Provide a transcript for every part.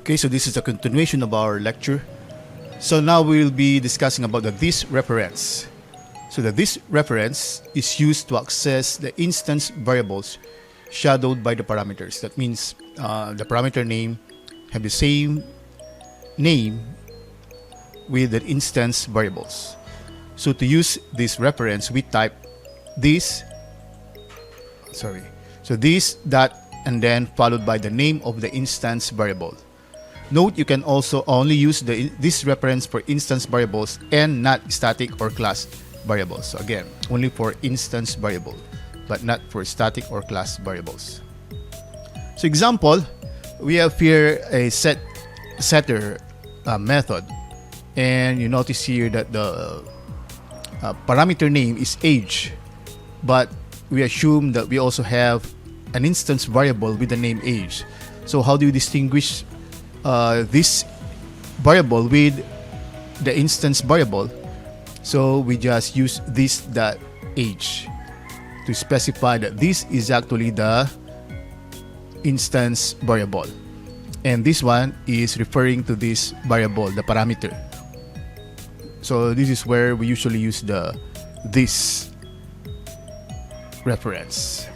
Okay, so this is a continuation of our lecture. So now we will be discussing about the this reference. So the this reference is used to access the instance variables shadowed by the parameters. That means the parameter name have the same name with the instance variables. So to use this reference, we type this, so this dot and then followed by the name of the instance variable. Note you can also only use this reference for instance variables and not static or class variables. So again, only for instance variable, but not for static or class variables. So example, we have here a setter method, and you notice here that the parameter name is age, but we assume that we also have an instance variable with the name age. So how do you distinguish this variable with the instance variable? So we just use this dot age to specify that this is actually the instance variable, and this one is referring to this variable, the parameter. So this is where we usually use this reference.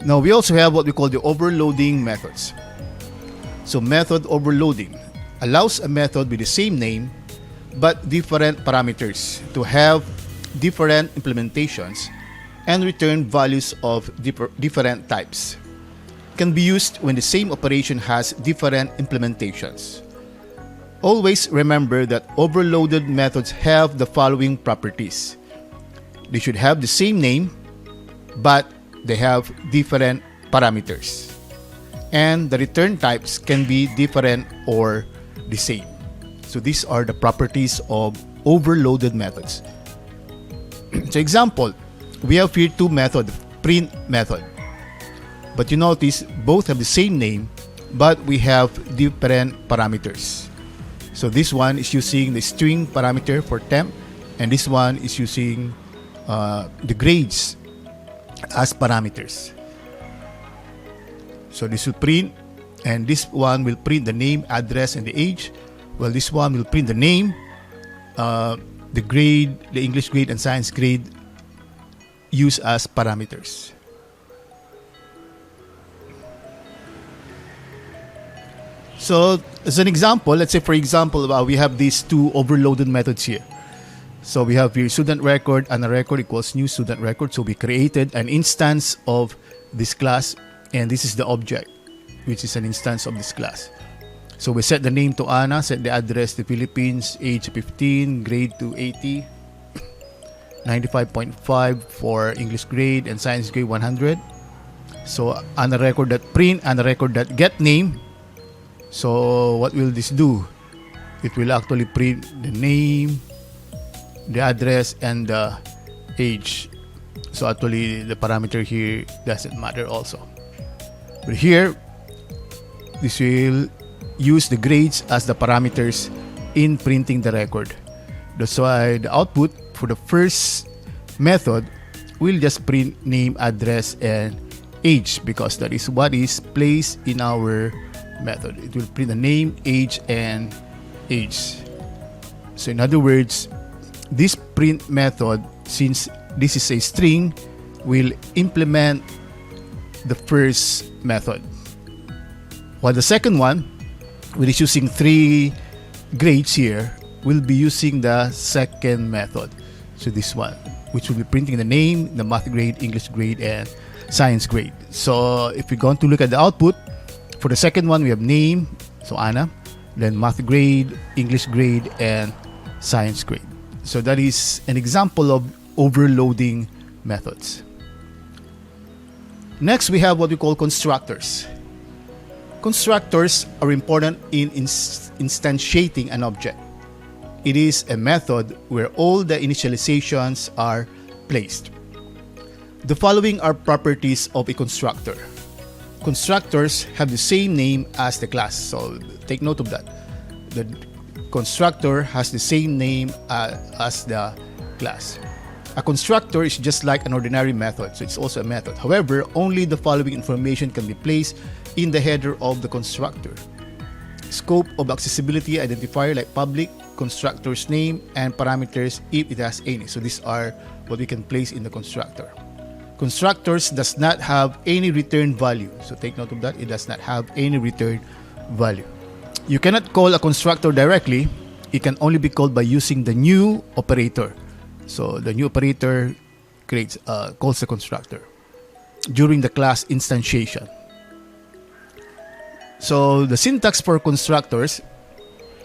Now we also have what we call the overloading methods. So method overloading allows a method with the same name but different parameters to have different implementations and return values of different types. It can be used when the same operation has different implementations. Always remember that overloaded methods have the following properties. They should have the same name, but they have different parameters. And the return types can be different or the same. So these are the properties of overloaded methods. So example, we have here two methods, print method. But you notice both have the same name, but we have different parameters. So this one is using the string parameter for temp, and this one is using the grades as parameters. So this will print, and this one will print the name, address, and the age. Well, this one will print the name, the grade, the English grade, and science grade used as parameters. So as an example, let's say for example, we have these two overloaded methods here. So we have here student record and a record equals new student record. So we created an instance of this class, and this is the object, which is an instance of this class. So we set the name to Anna, set the address to Philippines, age 15, grade to 80, 95.5 for English grade and science grade 100. So Anna record.print, Anna record.get name. So what will this do? It will actually print the name, the address, and the age. So actually the parameter here doesn't matter also. But here, this will use the grades as the parameters in printing the record. That's why the output for the first method will just print name, address, and age, because that is what is placed in our method. It will print the name, age, and age. So in other words, this print method, since this is a string, will implement the first method, while the second one, which is using three grades here, will be using the second method. So this one, which will be printing the name, the math grade, English grade, and science grade. So if we're going to look at the output, for the second one, we have name, so Anna, then math grade, English grade, and science grade. So that is an example of overloading methods. Next, we have what we call constructors. Constructors are important in instantiating an object. It is a method where all the initializations are placed. The following are properties of a constructor. Constructors have the same name as the class, so take note of that. The constructor has the same name as the class. A constructor is just like an ordinary method, so it's also a method. However, only the following information can be placed in the header of the constructor. Scope of accessibility identifier like public, constructor's name, and parameters if it has any. So these are what we can place in the constructor. Constructors does not have any return value. So take note of that. It does not have any return value. You cannot call a constructor directly. It can only be called by using the new operator. So the new operator calls the constructor during the class instantiation. So the syntax for constructors,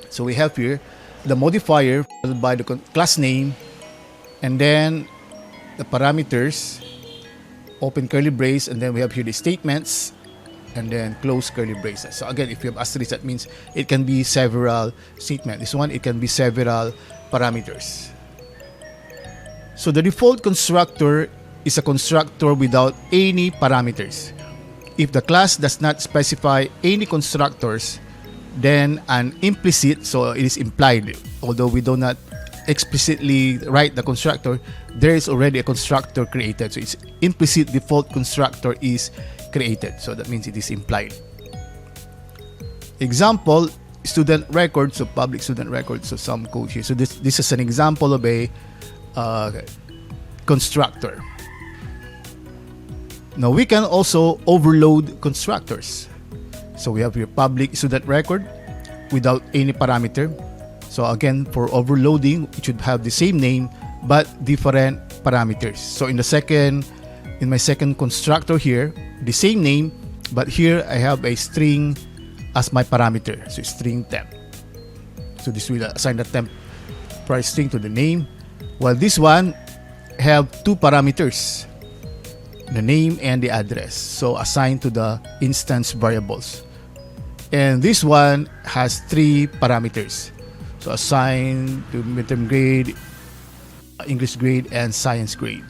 so we have here the modifier followed by the class name, and then the parameters, open curly brace, and then we have here the statements, and then close curly braces. So again, if you have asterisk, that means it can be several statements. This one, it can be several parameters. So the default constructor is a constructor without any parameters. If the class does not specify any constructors, then an implicit, so it is implied, although we do not explicitly write the constructor, there is already a constructor created. So its implicit default constructor is created. So that means it is implied. Example, student record, so public student record, so some code here. So this is an example of a constructor. Now we can also overload constructors. So we have your public student record without any parameter. So again, for overloading, it should have the same name but different parameters. So in my second constructor here, the same name, but here I have a string as my parameter. So string temp. So this will assign the temp price string to the name, while this one have two parameters, the name and the address, so assigned to the instance variables. And this one has three parameters, so assigned to midterm grade, English grade, and science grade.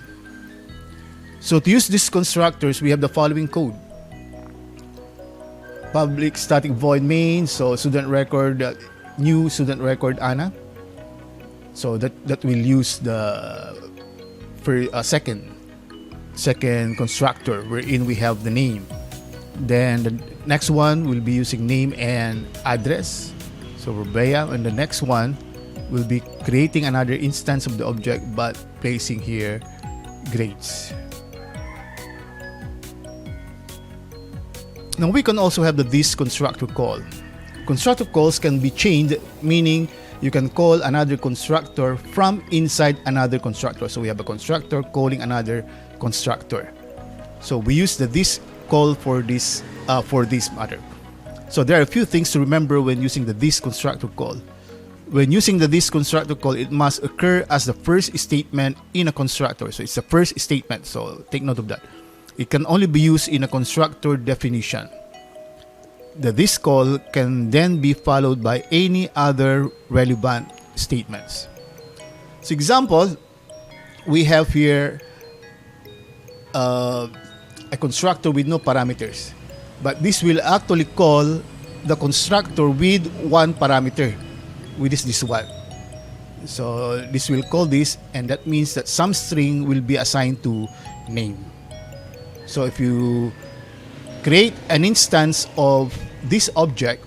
So to use these constructors, we have the following code. Public static void main, so student record, new student record Anna. So that will use the second constructor wherein we have the name. Then the next one will be using name and address, so Robea, and the next one will be creating another instance of the object but placing here grades. Now we can also have the this constructor call. Constructor calls can be chained, meaning you can call another constructor from inside another constructor. So we have a constructor calling another constructor. So we use the this call for this matter. So there are a few things to remember when using the this constructor call. When using the this constructor call, it must occur as the first statement in a constructor. So it's the first statement, so take note of that. It can only be used in a constructor definition. The this call can then be followed by any other relevant statements. So example, we have here a constructor with no parameters, but this will actually call the constructor with one parameter, which is this one. So this will call this, and that means that some string will be assigned to name. So if you create an instance of this object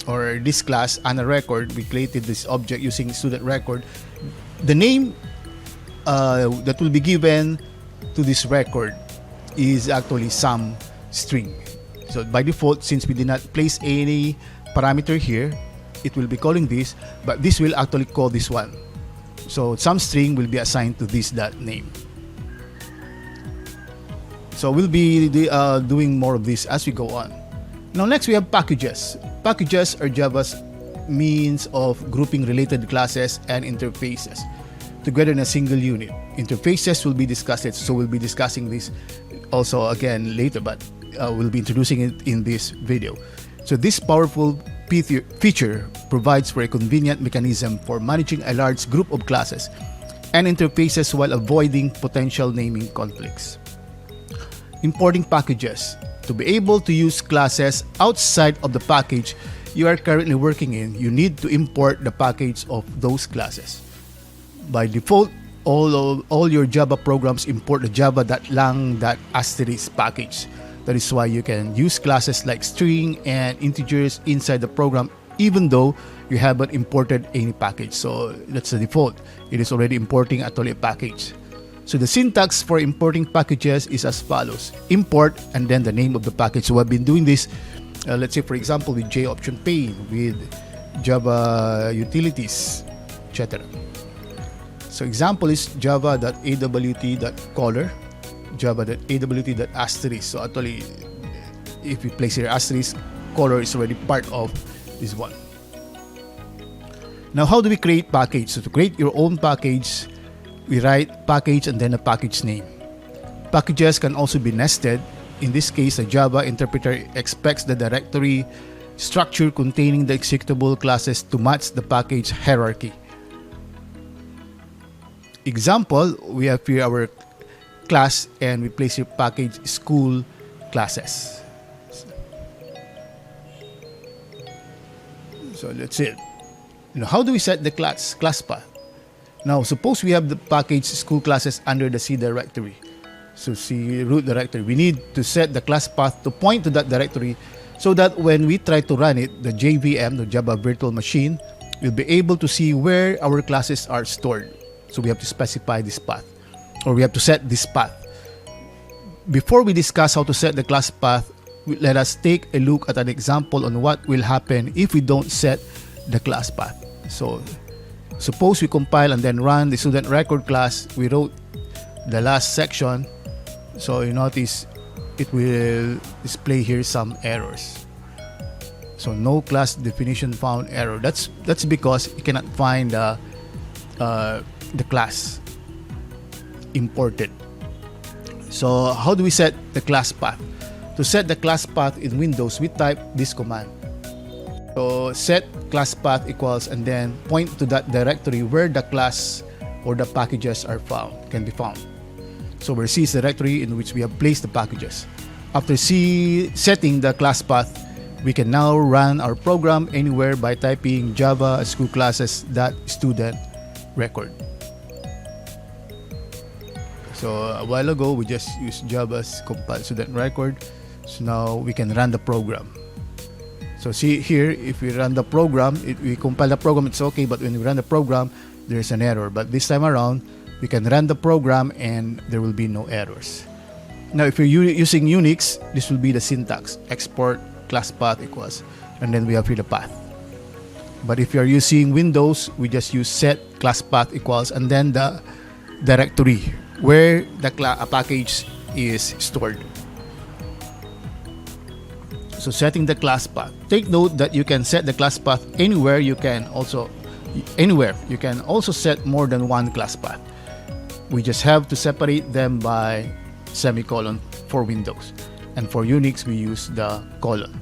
or this class and a record, we created this object using student record, the name that will be given to this record is actually some string. So by default, since we did not place any parameter here, it will be calling this, but this will actually call this one. So some string will be assigned to this name. So we'll be doing more of this as we go on. Now next we have packages. Packages are Java's means of grouping related classes and interfaces together in a single unit. Interfaces will be discussed, so we'll be discussing this also again later, but we'll be introducing it in this video. So this powerful feature provides for a convenient mechanism for managing a large group of classes and interfaces while avoiding potential naming conflicts. Importing packages. To be able to use classes outside of the package you are currently working in, you need to import the package of those classes. By default, all your Java programs import the java.lang.asterisk package. That is why you can use classes like string and integers inside the program even though you haven't imported any package. So that's the default. It is already importing actually a package. So the syntax for importing packages is as follows: import and then the name of the package. So I've been doing this, let's say for example with JOption pane, with Java utilities, etc. So example is java.awt.color, java.awt.asterisk. So actually, if you place here asterisk, color is already part of this one. Now, how do we create package? So to create your own package, we write package and then a package name. Packages can also be nested. In this case, the Java interpreter expects the directory structure containing the executable classes to match the package hierarchy. Example, we have here our class and we place here package school classes. So that's it. Now, how do we set the class path? Now, suppose we have the package school classes under the C directory. So C root directory. We need to set the class path to point to that directory so that when we try to run it, the JVM, the Java Virtual Machine, will be able to see where our classes are stored. So we have to specify this path, or we have to set this path. Before we discuss how to set the class path, let us take a look at an example on what will happen if we don't set the class path. So suppose we compile and then run the student record class. We wrote the last section. So you notice it will display here some errors. So no class definition found error. That's because you cannot find the class imported. So how do we set the class path? To set the class path in Windows, we type this command. So set class path equals and then point to that directory where the class or the packages can be found. So where C is the directory in which we have placed the packages. After setting the class path, we can now run our program anywhere by typing java school classes.student record. So a while ago we just used Java's compile student record. So now we can run the program. So see here, if we run the program, we compile the program, it's okay, but when we run the program, there's an error. But this time around, we can run the program and there will be no errors. Now, if you're using Unix, this will be the syntax: export class path equals, and then we have here the path. But if you're using Windows, we just use set class path equals and then the directory where the package is stored. So setting the class path. Take note that you can set the class path anywhere. You can also set more than one class path. We just have to separate them by semicolon for Windows, and for Unix we use the colon.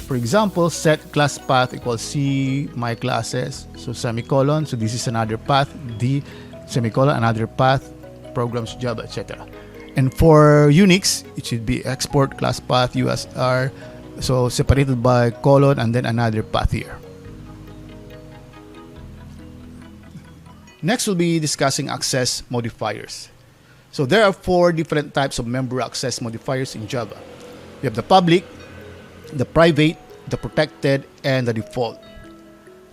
For example, set class path equals C my classes, so semicolon. So this is another path, D semicolon, another path, programs Java, etc. And for Unix, it should be export class path USR, so separated by colon and then another path here. Next, we'll be discussing access modifiers. So there are 4 different types of member access modifiers in Java. We have the public, the private, the protected, and the default.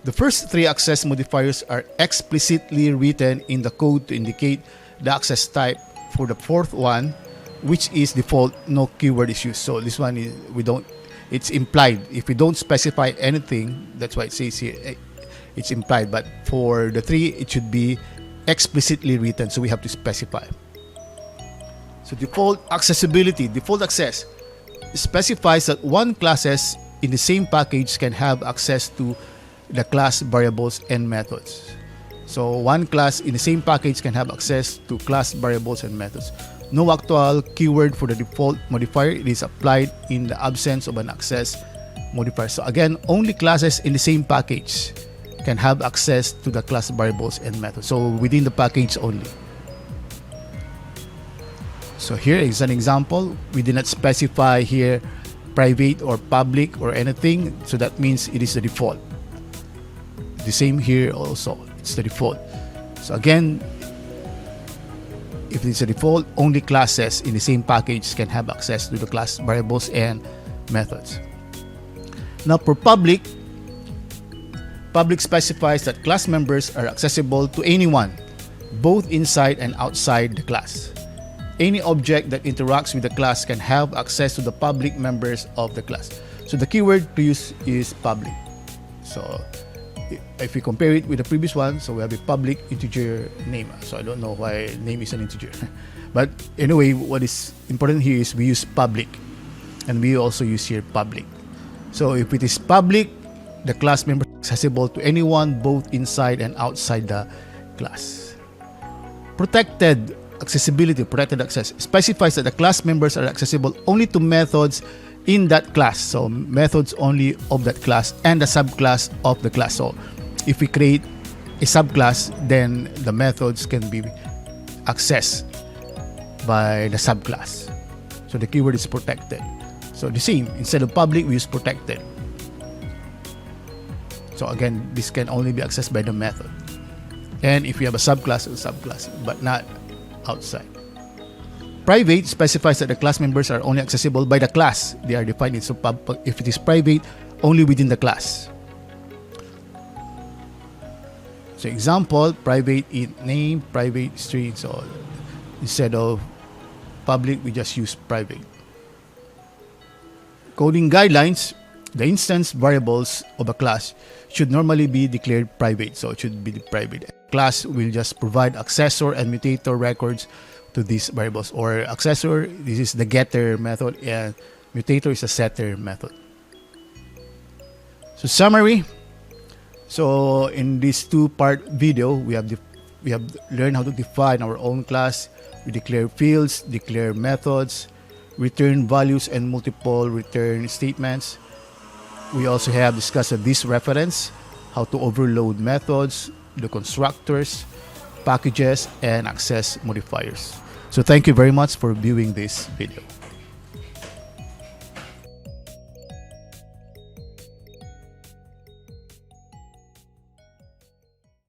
The first 3 access modifiers are explicitly written in the code to indicate the access type. For the fourth one, which is default, no keyword is used. So this one it's implied. If we don't specify anything, that's why it says here it's implied. But for the 3, it should be explicitly written, so we have to specify. So default accessibility, default access specifies that one classes in the same package can have access to the class variables and methods. So one class in the same package can have access to class variables and methods. No actual keyword for the default modifier. It is applied in the absence of an access modifier. So again, only classes in the same package can have access to the class variables and methods. So within the package only. So here is an example. We did not specify here private or public or anything. So that means it is the default. The same here also. It's the default. So again, If it's a default, only classes in the same package can have access to the class variables and methods. Now for public specifies that class members are accessible to anyone, both inside and outside the class. Any object that interacts with the class can have access to the public members of the class. So the keyword to use is public. So if we compare it with the previous one, so we have a public integer name. So I don't know why name is an integer. But anyway, what is important here is we use public. And we also use here public. So if it is public, the class member is accessible to anyone both inside and outside the class. Protected accessibility, protected access, specifies that the class members are accessible only to methods in that class. So methods only of that class and the subclass of the class. So if we create a subclass, then the methods can be accessed by the subclass. So the keyword is protected. So the same, instead of public, we use protected. So again, this can only be accessed by the method. And if you have a subclass, but not outside. Private specifies that the class members are only accessible by the class they are defined in. So if it is private, only within the class. So example, private int name, private string. So instead of public, we just use private. Coding guidelines, the instance variables of a class should normally be declared private. So it should be private. Class will just provide accessor and mutator records to these variables. Or accessor, this is the getter method, and mutator is a setter method. So summary. So in this two-part video, we have learned how to define our own class. We declare fields, declare methods, return values and multiple return statements. We also have discussed this reference, how to overload methods, the constructors, packages, and access modifiers. So thank you very much for viewing this video.